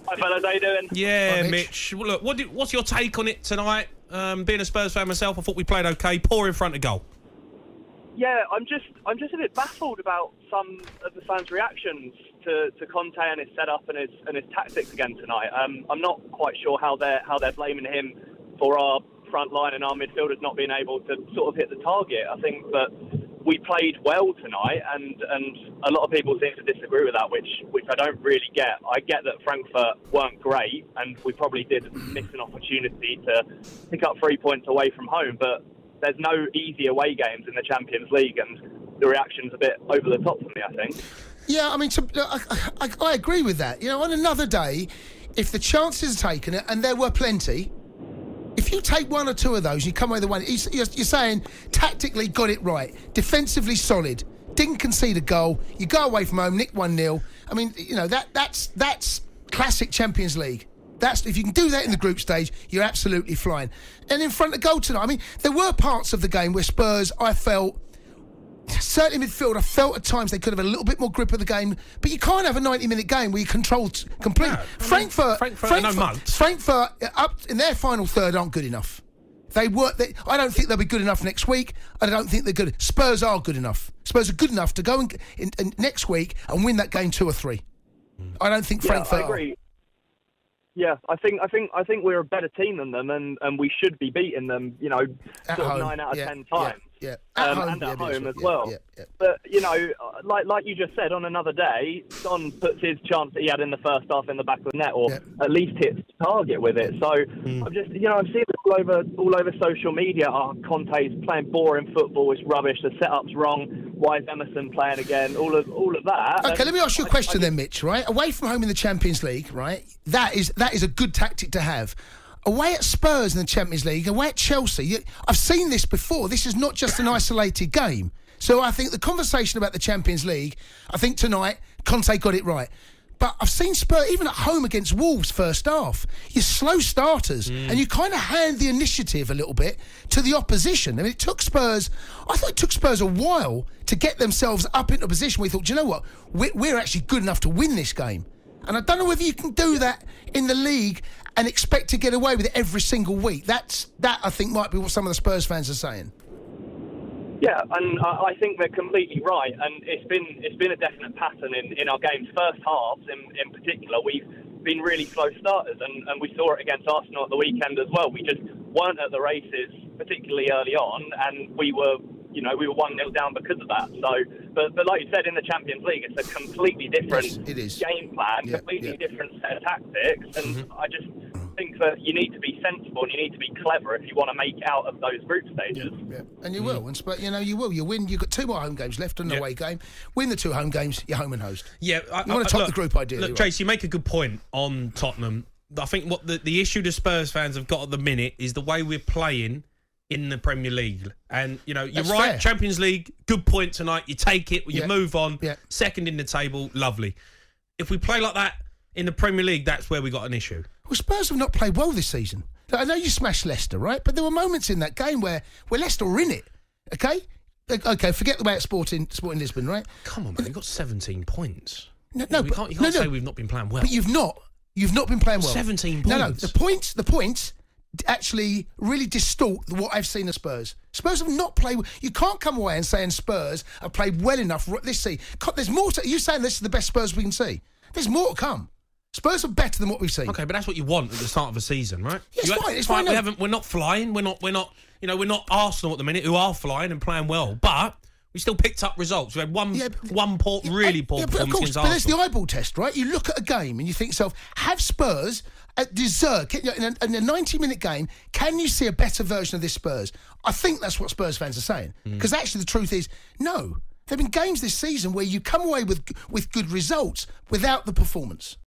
Hi fellas, how you doing? Yeah, Hi, Mitch. Well, look, what's your take on it tonight? Being a Spurs fan myself, I thought we played okay. Poor in front of goal. Yeah, I'm just a bit baffled about some of the fans' reactions to Conte and his setup and his tactics again tonight. I'm not quite sure how they're blaming him for our front line and our midfielders not being able to sort of hit the target. I think that we played well tonight, and a lot of people seem to disagree with that, which I don't really get. I get that Frankfurt weren't great, and we probably did miss an opportunity to pick up 3 points away from home, but there's no easy away games in the Champions League, and the reaction's a bit over the top for me, I think. Yeah, I mean, I agree with that. You know, on another day, if the chances are taken, and there were plenty, if you take one or two of those, you come away with the one. You're saying tactically got it right, defensively solid, didn't concede a goal. You go away from home, nick 1-0. I mean, you know that's classic Champions League. That's if you can do that in the group stage, you're absolutely flying. And in front of goal tonight, I mean, there were parts of the game where Spurs, I felt. Certainly midfield, I felt at times they could have had a little bit more grip of the game, but you can't have a 90-minute game where you control completely. No, Frankfurt, up in their final third aren't good enough. I don't think they'll be good enough next week. I don't think they're good. Spurs are good enough. Spurs are good enough to go in next week and win that game 2 or 3. I don't think Frankfurt. I agree. Yeah, I think we're a better team than them, and we should be beating them. You know, at sort home, of 9 out of 10 times. Yeah. And at home as well. Yeah. But, you know, like you just said, on another day, Son puts his chance that he had in the first half in the back of the net, or at least hits target with it. So I'm just, you know, I'm seeing it all over social media. Oh, Conte's playing boring football. It's rubbish. The setup's wrong. Why is Emerson playing again? All of that. Okay, let me ask you a question then, Mitch. Right, away from home in the Champions League, right? That is a good tactic to have. Away at Spurs in the Champions League, away at Chelsea, I've seen this before. This is not just an isolated game. So I think the conversation about the Champions League, I think tonight, Conte got it right. But I've seen Spurs, even at home against Wolves first half, you're slow starters and you kind of hand the initiative a little bit to the opposition. I mean, I thought it took Spurs a while to get themselves up into a position where you thought, do you know what, we're actually good enough to win this game. And I don't know whether you can do that in the league and expect to get away with it every single week. That I think might be what some of the Spurs fans are saying. Yeah, and I think they're completely right. And it's been a definite pattern in our games. First halves, in particular, we've been really slow starters, and we saw it against Arsenal at the weekend as well. We just weren't at the races, particularly early on, and we were 1-0 down because of that. So, but like you said, in the Champions League, it's a completely different game plan, completely different set of tactics, and I just think that you need to be sensible and you need to be clever if you want to make it out of those group stages. Yeah. And you will. But you will. You win. You've got 2 more home games left on the away game. Win the 2 home games. You're home and host. Yeah, you want to top the group ideally. Look, Chase, you make a good point on Tottenham. I think what the issue the Spurs fans have got at the minute is the way we're playing in the Premier League. And, you know, you're right, fair. Champions League, good point tonight. You take it, you move on. Yeah. Second in the table, lovely. If we play like that in the Premier League, that's where we got an issue. Well, Spurs have not played well this season. I know you smashed Leicester, right? But there were moments in that game where Leicester were in it, okay? Okay, forget the way it's Sporting Lisbon, right? Come on, man, you've got 17 points. You can't say we've not been playing well. But you've not been playing well. 17 points. No, the points actually really distort what I've seen of Spurs. Spurs have not played. You can't come away and say Spurs have played well enough this season. There's more to. Are you saying this is the best Spurs we can see? There's more to come. Spurs are better than what we've seen. Okay, but that's what you want at the start of a season, right? Yeah, it's fine. We're not flying. We're not Arsenal at the minute, who are flying and playing well, but we still picked up results. We had one poor performance against Arsenal. But there's the eyeball test, right? You look at a game and you think to yourself, have Spurs deserve, in a 90-minute game, can you see a better version of this Spurs? I think that's what Spurs fans are saying. Because actually the truth is, no. There have been games this season where you come away with good results without the performance.